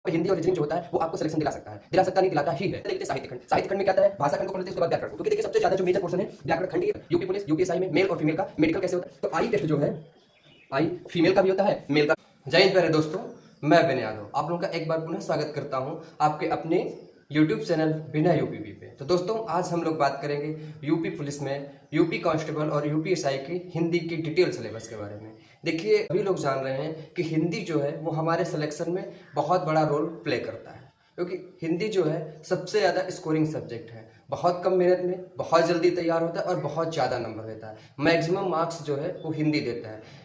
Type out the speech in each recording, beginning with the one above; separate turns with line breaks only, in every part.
हिंदी और रीजनिंग जो होता है वो आपको सिलेक्शन दिला सकता नहीं, दिलाता ही है। देखते साहित्य खंड, साहित्य खंड में क्या आता है, भाषा खंड को पढ़ लेते हैं, उसके बाद व्याकरण, क्योंकि देखिए सबसे ज्यादा जो मेजर पोर्शन है व्याकरण खंड ही है। यूपी पुलिस यूपीएसआई में मेल और फीमेल का मेडिकल कैसे होता है, तो आई टेस्ट जो है आई फीमेल का भी होता है, मेल का। जय हिंद प्यारे दोस्तों, मैं विनय यादव आप लोगों का एक बार पुनः स्वागत करता हूं आपके अपने YouTube चैनल बिना यूपीपी पे। तो दोस्तों आज हम लोग बात करेंगे यूपी पुलिस में यूपी कांस्टेबल और यूपीएसआई की हिंदी की डिटेल सिलेबस के बारे में। देखिए अभी लोग जान रहे हैं कि हिंदी जो है वो हमारे सिलेक्शन में बहुत बड़ा रोल प्ले करता है, क्योंकि हिंदी जो है सबसे ज़्यादा स्कोरिंग सब्जेक्ट है। बहुत कम मिनट में बहुत जल्दी तैयार होता है और बहुत ज़्यादा नंबर देता है। मैक्सिमम मार्क्स जो है वो हिंदी देता है।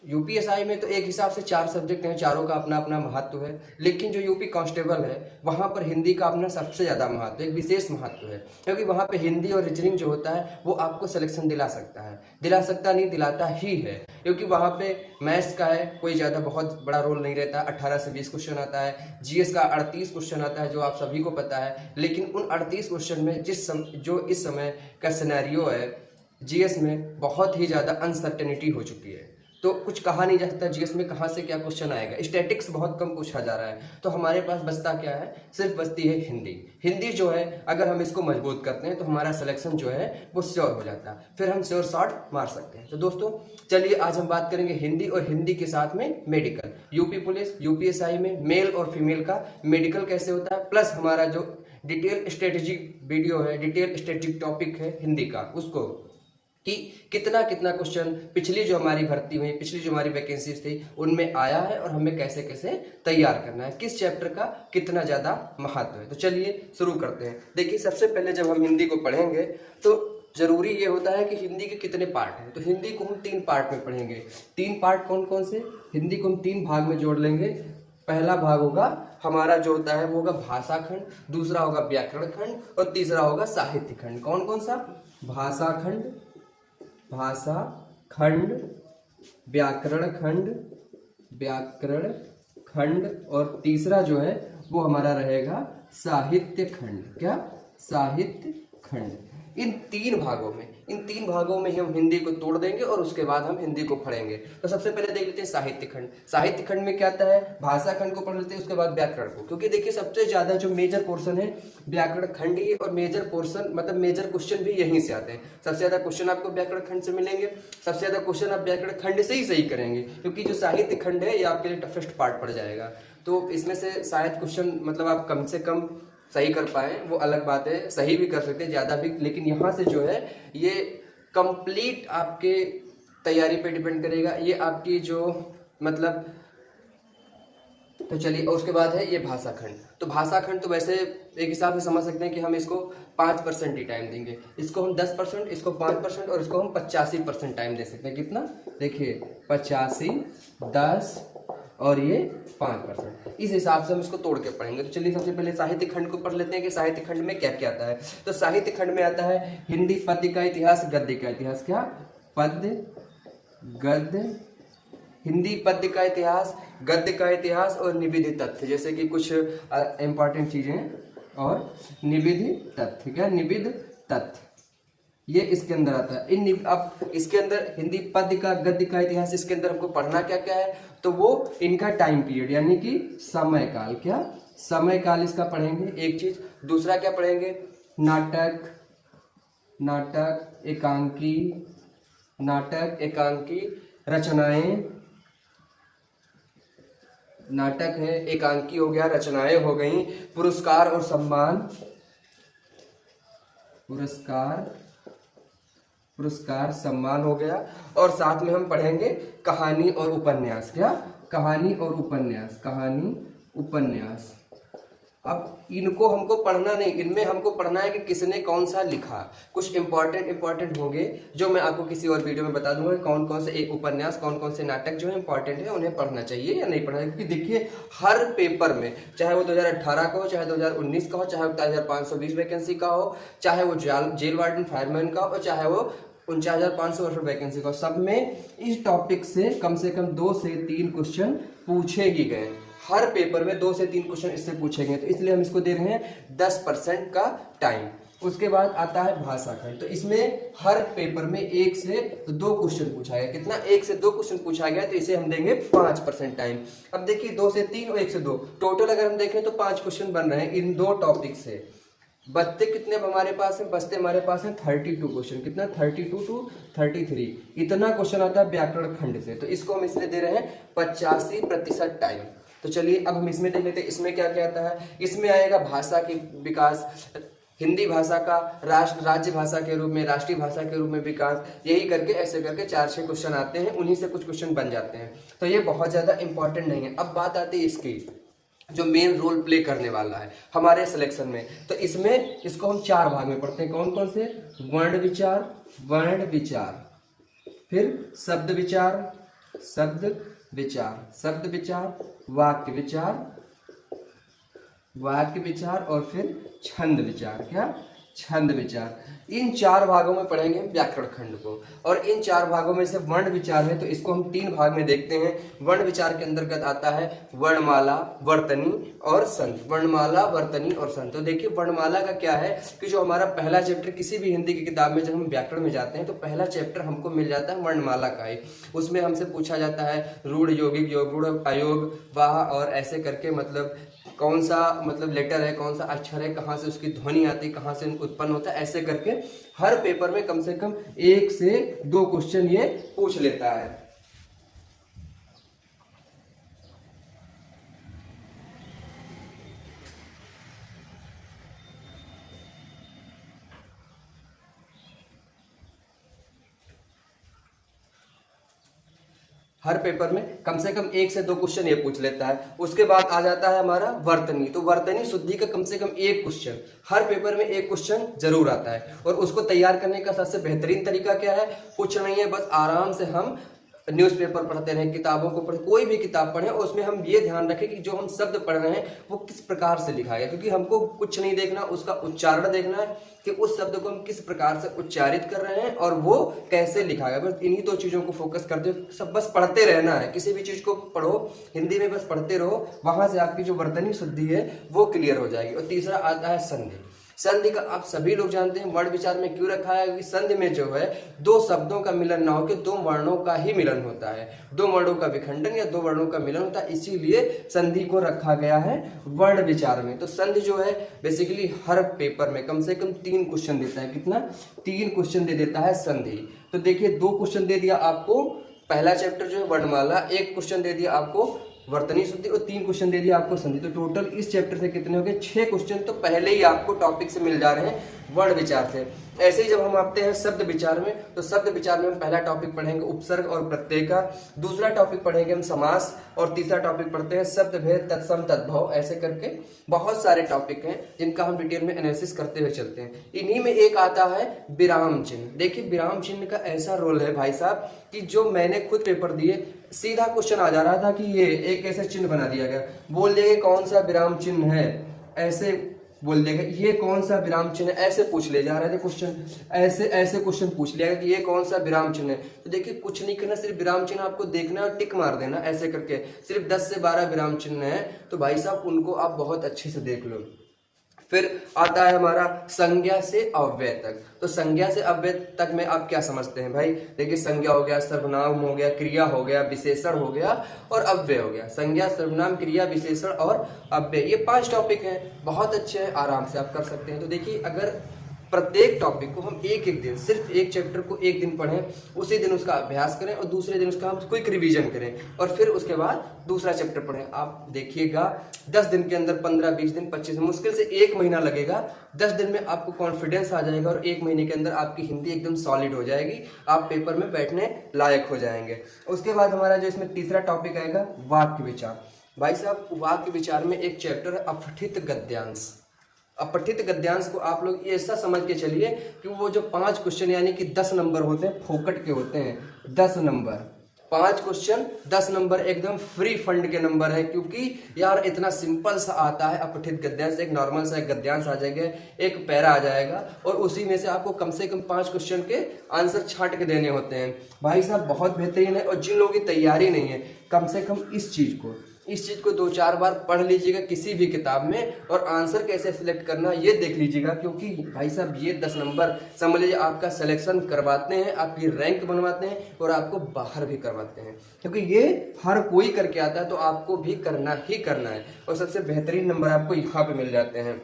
यूपीएसआई में तो एक हिसाब से 4 सब्जेक्ट हैं, चारों का अपना अपना महत्व है, लेकिन जो यूपी कांस्टेबल है वहाँ पर हिंदी का अपना सबसे ज़्यादा महत्व है, एक विशेष महत्व है, क्योंकि वहाँ पे हिंदी और रीजनिंग जो होता है वो आपको सिलेक्शन दिला सकता है, दिला सकता नहीं दिलाता ही है। क्योंकि वहाँ पे मैथ्स का है कोई ज़्यादा बहुत बड़ा रोल नहीं रहता, 18 से 20 क्वेश्चन आता है, जीएस का 38 क्वेश्चन आता है जो आप सभी को पता है। लेकिन उन 38 क्वेश्चन में जो इस समय का सिनेरियो है जीएस में बहुत ही ज़्यादा अनसर्टेनिटी हो चुकी है, तो कुछ कहा नहीं जा सकता जीएस में कहाँ से क्या क्वेश्चन आएगा। स्टैटिक्स बहुत कम पूछा जा रहा है, तो हमारे पास बचता क्या है, सिर्फ बचती है हिंदी। हिंदी जो है अगर हम इसको मजबूत करते हैं तो हमारा सिलेक्शन जो है वो श्योर हो जाता है, फिर हम श्योर शॉट मार सकते हैं। तो दोस्तों चलिए आज हम बात करेंगे हिंदी और हिंदी के साथ में मेडिकल। यूपी पुलिस यूपीएसआई में मेल और फीमेल का मेडिकल कैसे होता है, प्लस हमारा जो डिटेल स्ट्रेटेजिक वीडियो है, डिटेल स्ट्रेटेजिक टॉपिक है हिंदी का, उसको कि कितना कितना क्वेश्चन पिछली जो हमारी भर्ती हुई, पिछली जो हमारी वैकेंसीज थी उनमें आया है और हमें कैसे कैसे तैयार करना है, किस चैप्टर का कितना ज़्यादा महत्व है। तो चलिए शुरू करते हैं। देखिए सबसे पहले जब हम हिंदी को पढ़ेंगे तो जरूरी ये होता है कि हिंदी के कितने पार्ट हैं। तो हिंदी को हम 3 पार्ट में पढ़ेंगे। 3 पार्ट कौन कौन से, हिंदी को हम 3 भाग में जोड़ लेंगे। पहला भाग होगा हमारा जो होता है वो होगा भाषा खंड, दूसरा होगा व्याकरण खंड और तीसरा होगा साहित्य खंड। कौन कौन सा, भाषा खंड, भाषा खंड, व्याकरण खंड, व्याकरण खंड और तीसरा जो है वो हमारा रहेगा साहित्य खंड। क्या, साहित्य खंड। इन 3 भागों में ही हम हिंदी को तोड़ देंगे और उसके बाद हम हिंदी को पढ़ेंगे। तो सबसे पहले देख लेते हैं साहित्य खंड। साहित्य खंड में क्या आता है, भाषा खंड को पढ़ लेते हैं, उसके बाद व्याकरण को, क्योंकि देखिए सबसे ज्यादा जो मेजर पोर्शन है व्याकरण खंड ही, और मेजर पोर्शन मतलब मेजर क्वेश्चन भी यहीं से आते हैं। सबसे ज्यादा क्वेश्चन आपको व्याकरण खंड से मिलेंगे, सबसे ज्यादा क्वेश्चन आप व्याकरण खंड से ही सही करेंगे, क्योंकि जो साहित्य खंड है ये आपके लिए टफेस्ट पार्ट पड़ जाएगा। तो इसमें से शायद क्वेश्चन मतलब आप कम से कम सही कर पाए, वो अलग बात है, सही भी कर सकते हैं ज़्यादा भी, लेकिन यहाँ से जो है ये कंप्लीट आपके तैयारी पे डिपेंड करेगा, ये आपकी जो मतलब। तो चलिए उसके बाद है ये भाषा खंड। तो भाषा खंड तो वैसे एक हिसाब से समझ सकते हैं कि हम इसको 5% ही टाइम देंगे, इसको हम 10%, इसको 5% और इसको हम 85% टाइम दे सकते हैं। कितना, देखिए 85, 10 और ये 5%, इस हिसाब से हम इसको तोड़ के पढ़ेंगे। तो चलिए सबसे पहले साहित्य खंड को पढ़ लेते हैं कि साहित्य खंड में क्या क्या आता है। तो साहित्य खंड में आता है हिंदी पद्य का इतिहास, गद्य का इतिहास। क्या, पद्य, गद्य, हिंदी पद्य का इतिहास, गद्य का इतिहास और निविधि तथ्य, जैसे कि कुछ इंपॉर्टेंट चीजें और निविधि तथ्य। क्या, निविध तथ्य, ये इसके अंदर आता है। अब इसके अंदर हिंदी पद्य का गद्य का इतिहास, इसके अंदर हमको पढ़ना क्या क्या है, तो वो इनका टाइम पीरियड यानी कि समय काल। क्या, समय काल इसका पढ़ेंगे एक चीज। दूसरा क्या पढ़ेंगे, नाटक, नाटक एकांकी, नाटक एकांकी रचनाएं, नाटक है, एकांकी हो गया, रचनाएं हो गई, पुरस्कार और सम्मान, पुरस्कार सम्मान हो गया, और साथ में हम पढ़ेंगे कहानी और उपन्यास। क्या, कहानी और उपन्यास, कहानी उपन्यास। अब इनको हमको पढ़ना नहीं, इनमें हमको पढ़ना है कि किसने कौन सा लिखा। कुछ इंपॉर्टेंट होंगे जो मैं आपको किसी और वीडियो में बता दूंगा कौन कौन से एक उपन्यास, कौन कौन से नाटक जो है इंपॉर्टेंट है, उन्हें पढ़ना चाहिए या नहीं पढ़ना चाहिए। क्योंकि देखिए हर पेपर में, चाहे वो 2018 का हो, चाहे 2019 का हो, चाहे वो 4520 वैकेंसी का हो, चाहे वो जेल वार्डन फायरमैन का हो, चाहे वो 49,500 वैकेंसी का, सब में इस टॉपिक से कम 2 से 3 क्वेश्चन पूछे ही गए। हर पेपर में 2 से 3 क्वेश्चन इससे पूछे गए, तो इसलिए हम इसको दे रहे हैं 10% का टाइम। उसके बाद आता है भाषा खंड। तो इसमें हर पेपर में 1 से 2 क्वेश्चन पूछा गया। कितना? 1 से 2 क्वेश्चन पूछा गया, तो इसे हम देंगे 5% टाइम। अब देखिए 2 से 3 और 1 से 2 टोटल अगर हम देखें तो 5 क्वेश्चन बन रहे हैं इन 2 टॉपिक से। बचते कितने हमारे पास है? बचते हमारे पास है 32 क्वेश्चन। कितना? 32 to 33 इतना क्वेश्चन आता है व्याकरण खंड से। तो इसको हम इसलिए दे रहे हैं 85% टाइम। तो चलिए अब हम इसमें देख लेते हैं इसमें क्या क्या आता है। इसमें आएगा भाषा की विकास, हिंदी भाषा का राज्य भाषा के रूप में, राष्ट्रीय भाषा के रूप में विकास, यही करके ऐसे करके 4-6 क्वेश्चन आते हैं, उन्हीं से कुछ क्वेश्चन बन जाते हैं। तो ये बहुत ज़्यादा इंपॉर्टेंट नहीं है। अब बात आती है इसकी जो मेन रोल प्ले करने वाला है हमारे सिलेक्शन में। तो इसमें इसको हम 4 भाग में पढ़ते हैं। कौन कौन से? वर्ण विचार, फिर शब्द विचार, वाक्य विचार और फिर छंद विचार। क्या? छंद विचार। इन 4 भागों में पढ़ेंगे हम व्याकरण खंड को। और इन 4 भागों में से वर्ण विचार है तो इसको हम 3 भाग में देखते हैं। वर्ण विचार के अंतर्गत आता है वर्णमाला, वर्तनी और संध। वर्णमाला, वर्तनी और संध। तो देखिए वर्णमाला का क्या है कि जो हमारा पहला चैप्टर किसी भी हिंदी की किताब में जब हम व्याकरण में जाते हैं तो पहला चैप्टर हमको मिल जाता है वर्णमाला का ही। उसमें हमसे पूछा जाता है रूढ़, यौगिक, योग, अयोग, वाह और ऐसे करके मतलब कौन सा मतलब लेटर है, कौन सा अक्षर है, कहाँ से उसकी ध्वनि आती है, कहाँ से उत्पन्न होता है, ऐसे करके हर पेपर में कम से कम 1 से 2 क्वेश्चन ये पूछ लेता है। हर पेपर में कम से कम 1 से 2 क्वेश्चन ये पूछ लेता है। उसके बाद आ जाता है हमारा वर्तनी। तो वर्तनी शुद्धि का कम से कम 1 क्वेश्चन हर पेपर में 1 क्वेश्चन जरूर आता है। और उसको तैयार करने का सबसे बेहतरीन तरीका क्या है? कुछ नहीं है, बस आराम से हम न्यूज़पेपर पढ़ते रहें, किताबों को पढ़ें, कोई भी किताब पढ़ें और उसमें हम ये ध्यान रखें कि जो हम शब्द पढ़ रहे हैं वो किस प्रकार से लिखा गया। क्योंकि हमको कुछ नहीं देखना, उसका उच्चारण देखना है कि उस शब्द को हम किस प्रकार से उच्चारित कर रहे हैं और वो कैसे लिखा गया। बस इन्हीं 2 चीज़ों को फोकस करते हुए सब बस पढ़ते रहना है। किसी भी चीज़ को पढ़ो, हिंदी में बस पढ़ते रहो, वहां से आपकी जो वर्तनी शुद्धि है वो क्लियर हो जाएगी। और तीसरा आता है संधि। संधि का आप सभी लोग जानते हैं वर्ण विचार में क्यों रखा है, क्योंकि संधि में जो है 2 शब्दों का मिलन ना होकर 2 वर्णों का ही मिलन होता है। 2 वर्णों का विखंडन या 2 वर्णों का मिलन होता है, इसीलिए संधि को रखा गया है वर्ण विचार में। तो संधि जो है बेसिकली हर पेपर में कम से कम 3 क्वेश्चन देता है। कितना? 3 क्वेश्चन दे देता है संधि। तो देखिए 2 क्वेश्चन दे दिया आपको पहला चैप्टर जो है वर्णमाला, 1 क्वेश्चन दे दिया आपको वर्तनी शुद्धि और 3 क्वेश्चन दे दिया आपको संधि। तो टोटल इस चैप्टर से कितने हो गए? 6 क्वेश्चन तो पहले ही आपको टॉपिक से मिल जा रहे हैं वर्ण विचार से। ऐसे ही जब हम आते हैं शब्द विचार में, तो शब्द विचार में हम पहला टॉपिक पढ़ेंगे उपसर्ग और प्रत्यय का, दूसरा टॉपिक पढ़ेंगे हम समास और तीसरा टॉपिक पढ़ते हैं शब्द भेद, तत्सम, तद्भव, ऐसे करके बहुत सारे टॉपिक हैं जिनका हम डिटेल में एनालिसिस करते हुए चलते हैं। इन्हीं में एक आता है विराम चिन्ह। देखिए विराम चिन्ह का ऐसा रोल है भाई साहब कि जो मैंने खुद पेपर दिए सीधा क्वेश्चन आ जा रहा था कि ये एक ऐसे चिन्ह बना दिया गया, बोल देंगे कौन सा विराम चिन्ह है, ऐसे बोल देगा ये कौन सा विराम चिन्ह, ऐसे पूछ ले जा रहे थे क्वेश्चन, ऐसे क्वेश्चन पूछ लिया कि ये कौन सा विराम चिन्ह है। तो देखिए कुछ नहीं करना, सिर्फ विराम चिन्ह आपको देखना और टिक मार देना ऐसे करके। सिर्फ 10 से 12 विराम चिन्ह है, तो भाई साहब उनको आप बहुत अच्छे से देख लो। फिर आता है हमारा संज्ञा से अव्यय तक। तो संज्ञा से अव्यय तक में आप क्या समझते हैं भाई? देखिए संज्ञा हो गया, सर्वनाम हो गया, क्रिया हो गया, विशेषण हो गया और अव्यय हो गया। संज्ञा, सर्वनाम, क्रिया, विशेषण और अव्यय, ये 5 टॉपिक हैं। बहुत अच्छे हैं, आराम से आप कर सकते हैं। तो देखिए अगर प्रत्येक टॉपिक को हम एक दिन, सिर्फ एक चैप्टर को एक दिन पढ़ें, उसी दिन उसका अभ्यास करें और दूसरे दिन उसका हम क्विक रिवीजन करें और फिर उसके बाद दूसरा चैप्टर पढ़ें, आप देखिएगा 10 दिन के अंदर 15, 20 दिन, 25 दिन, मुश्किल से 1 महीना लगेगा। 10 दिन में आपको कॉन्फिडेंस आ जाएगा और 1 महीने के अंदर आपकी हिंदी एकदम सॉलिड हो जाएगी, आप पेपर में बैठने लायक हो जाएंगे। उसके बाद हमारा जो इसमें तीसरा टॉपिक आएगा वाक्य विचार। भाई साहब वाक्य विचार में एक चैप्टर है अपठित गद्यांश। अपठित गद्यांश को आप लोग ऐसा समझ के चलिए कि वो जो 5 क्वेश्चन यानी कि 10 नंबर होते हैं, फोकट के होते हैं, 10 नंबर, 5 क्वेश्चन 10 नंबर एकदम फ्री फंड के नंबर है। क्योंकि यार इतना सिंपल सा आता है अपठित गद्यांश, एक नॉर्मल सा एक गद्यांश आ जाएगा, एक पैरा आ जाएगा और उसी में से आपको कम से कम 5 क्वेश्चन के आंसर छांट के देने होते हैं। भाई साहब बहुत बेहतरीन है। और जिन लोगों की तैयारी नहीं है, कम से कम इस चीज को इस चीज़ को 2-4 बार पढ़ लीजिएगा किसी भी किताब में, और आंसर कैसे सिलेक्ट करना ये देख लीजिएगा, क्योंकि भाई साहब ये 10 नंबर समझ लीजिए आपका सिलेक्शन करवाते हैं, आपकी रैंक बनवाते हैं और आपको बाहर भी करवाते हैं, क्योंकि ये हर कोई करके आता है तो आपको भी करना ही करना है, और सबसे बेहतरीन नंबर आपको यहाँ पे मिल जाते हैं।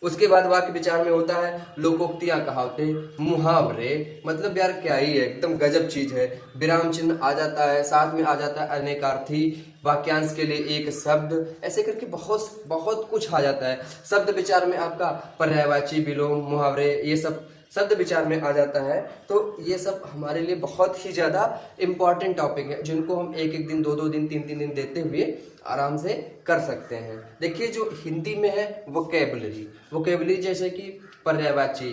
उसके बाद वाक्य विचार में होता है लोकोक्तियां, कहावतें, मुहावरे, मतलब यार क्या ही है, एकदम गजब चीज है। विराम चिन्ह आ जाता है, साथ में आ जाता है अनेकार्थी, वाक्यांश के लिए एक शब्द, ऐसे करके बहुत बहुत कुछ आ जाता है। शब्द विचार में आपका पर्यायवाची, विलोम, मुहावरे, ये सब शब्द विचार में आ जाता है। तो ये सब हमारे लिए बहुत ही ज़्यादा इम्पॉर्टेंट टॉपिक है, जिनको हम एक एक दिन, 2-2 दिन, 3-3 दिन देते हुए आराम से कर सकते हैं। देखिए जो हिंदी में है वोकेबलरी जैसे कि पर्यायवाची,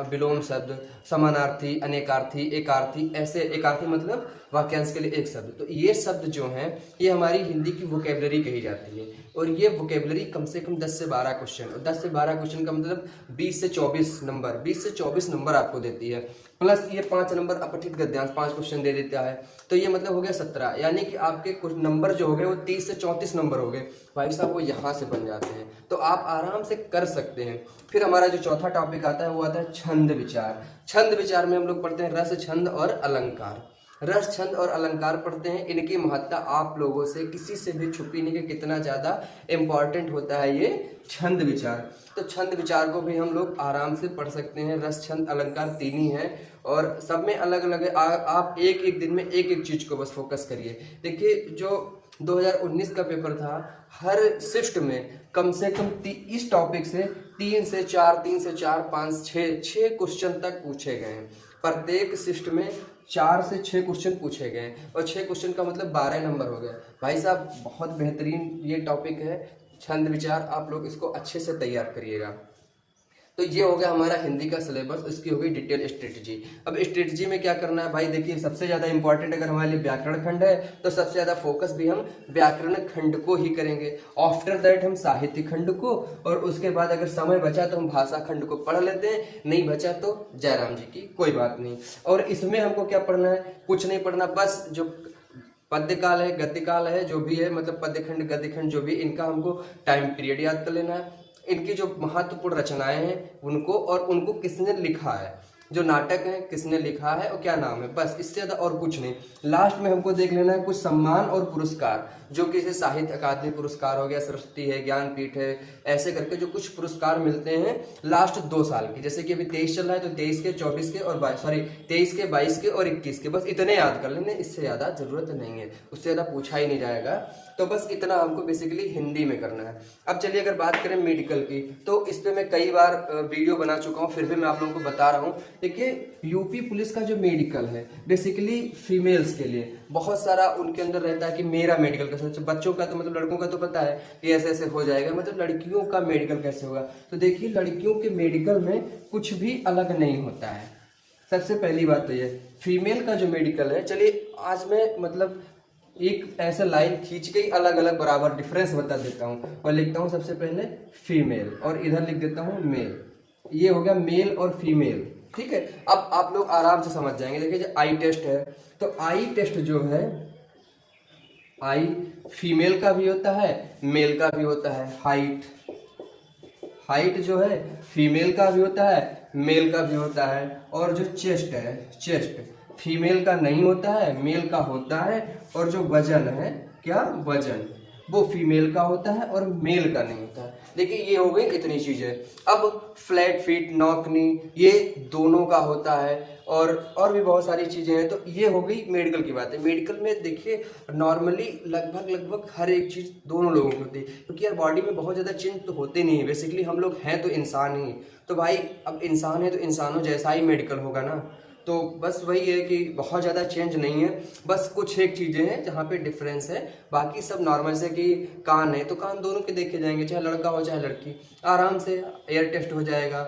विलोम शब्द, समानार्थी, अनेकार्थी, एकार्थी, ऐसे एकार्थी मतलब वाक्यांश के लिए एक शब्द। तो ये शब्द जो हैं ये हमारी हिंदी की वोकेबलरी कही जाती है, और ये वोकेबलरी कम से कम 10 से 12 क्वेश्चन, और 10 से 12 क्वेश्चन का मतलब 20 से 24 नंबर आपको देती है, प्लस ये 5 नंबर अपठित गद्यांश 5 क्वेश्चन दे देता है, तो ये मतलब हो गया 17, यानी कि आपके कुछ नंबर जो हो गए वो 30 से 34 नंबर हो गए भाई साहब, वो यहाँ से बन जाते हैं, तो आप आराम से कर सकते हैं। फिर हमारा जो चौथा टॉपिक आता है वो आता है छंद विचार। छंद विचार में हम लोग पढ़ते हैं रस, छंद और अलंकार। रस, छंद और अलंकार पढ़ते हैं, इनकी महत्ता आप लोगों से किसी से भी छुपी नहीं कि कितना ज़्यादा इम्पॉर्टेंट होता है ये छंद विचार। तो छंद विचार को भी हम लोग आराम से पढ़ सकते हैं। रस, छंद, अलंकार 3 ही हैं, और सब में अलग अलग है। आप एक एक दिन में एक एक चीज़ को बस फोकस करिए। देखिए जो 2019 का पेपर था, हर शिफ्ट में कम से कम इस टॉपिक से 3 से 4, 5, 6 क्वेश्चन तक पूछे गए हैं। प्रत्येक शिफ्ट में 4 से 6 क्वेश्चन पूछे गए, और 6 क्वेश्चन का मतलब 12 नंबर हो गए। भाई साहब बहुत बेहतरीन ये टॉपिक है छंद विचार, आप लोग इसको अच्छे से तैयार करिएगा। तो ये हो गया हमारा हिंदी का सिलेबस, इसकी हो गई डिटेल स्ट्रेटजी। अब स्ट्रेटजी में क्या करना है भाई, देखिए सबसे ज़्यादा इंपॉर्टेंट अगर हमारे लिए व्याकरण खंड है तो सबसे ज़्यादा फोकस भी हम व्याकरण खंड को ही करेंगे। आफ्टर दैट हम साहित्य खंड को, और उसके बाद अगर समय बचा तो हम भाषा खंड को पढ़ लेते हैं, नहीं बचा तो जयराम जी की कोई बात नहीं। और इसमें हमको क्या पढ़ना है, कुछ नहीं पढ़ना, बस जो पद्यकाल है, गद्यकाल है, जो भी है, मतलब पद्यखंड गद्यखंड जो भी, इनका हमको टाइम पीरियड याद कर लेना है, इनकी जो महत्वपूर्ण रचनाएं हैं उनको, और उनको किसने लिखा है, जो नाटक है किसने लिखा है और क्या नाम है, बस इससे ज़्यादा और कुछ नहीं। लास्ट में हमको देख लेना है कुछ सम्मान और पुरस्कार, जो कि जैसे साहित्य अकादमी पुरस्कार हो गया, सरस्वती है, ज्ञानपीठ है, ऐसे करके जो कुछ पुरस्कार मिलते हैं लास्ट 2 साल के, जैसे कि अभी 23 चल रहा है तो 23 के, 24 के और 23 के, 22 के और 21 के, बस इतने याद कर लेने, इससे ज़्यादा जरूरत नहीं है, उससे ज़्यादा पूछा ही नहीं जाएगा। तो बस इतना हमको बेसिकली हिंदी में करना है। अब चलिए अगर बात करें मेडिकल की, तो इस पर मैं कई बार वीडियो बना चुका हूँ, फिर भी मैं आप लोगों को बता रहा हूँ। देखिए यूपी पुलिस का जो मेडिकल है बेसिकली फीमेल्स के लिए बहुत सारा उनके अंदर रहता है कि मेरा मेडिकल कैसे, बच्चों का तो मतलब लड़कों का तो पता है कि ऐसे ऐसे हो जाएगा, मतलब लड़कियों का मेडिकल कैसे होगा। तो देखिए लड़कियों के मेडिकल में कुछ भी अलग नहीं होता है। सबसे पहली बात तो ये फीमेल का जो मेडिकल है, चलिए आज मैं मतलब एक ऐसा लाइन खींच के अलग अलग बराबर डिफरेंस बता देता हूँ, और लिखता हूँ सबसे पहले फीमेल और इधर लिख देता हूँ मेल। ये हो गया मेल और फीमेल, ठीक है। अब आप लोग आराम से समझ जाएंगे। देखिए जो आई टेस्ट है, तो आई टेस्ट जो है, आई फीमेल का भी होता है, मेल का भी होता है। हाइट जो है फीमेल का भी होता है, मेल का भी होता है। और जो चेस्ट है, चेस्ट फीमेल का नहीं होता है, मेल का होता है। और जो वजन है, क्या वजन, वो फीमेल का होता है और मेल का नहीं होता है। देखिए ये हो गई इतनी चीजें। अब फ्लैट फीट, नॉकनी, ये दोनों का होता है, और भी बहुत सारी चीजें हैं। तो ये हो गई मेडिकल की बात है। मेडिकल में देखिए नॉर्मली लगभग हर एक चीज दोनों लोगों की होती है, क्योंकि यार बॉडी में बहुत ज्यादा चेंज तो होते नहीं है। बेसिकली हम लोग हैं तो इंसान ही, तो भाई अब इंसान है तो इंसानों जैसा ही मेडिकल होगा ना। तो बस वही है कि बहुत ज़्यादा चेंज नहीं है, बस कुछ एक चीज़ें हैं जहाँ पे डिफरेंस है, बाकी सब नॉर्मल से। कि कान है तो कान दोनों के देखे जाएंगे, चाहे लड़का हो चाहे लड़की, आराम से एयर टेस्ट हो जाएगा।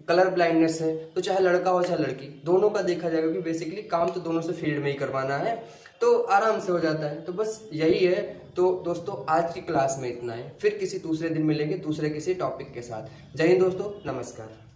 कलर ब्लाइंडनेस है तो चाहे लड़का हो चाहे लड़की, दोनों का देखा जाएगा, क्योंकि बेसिकली काम तो दोनों से फील्ड में ही करवाना है, तो आराम से हो जाता है। तो बस यही है। तो दोस्तों आज की क्लास में इतना है, फिर किसी दूसरे दिन मिलेंगे दूसरे किसी टॉपिक के साथ। जय हिंद दोस्तों, नमस्कार।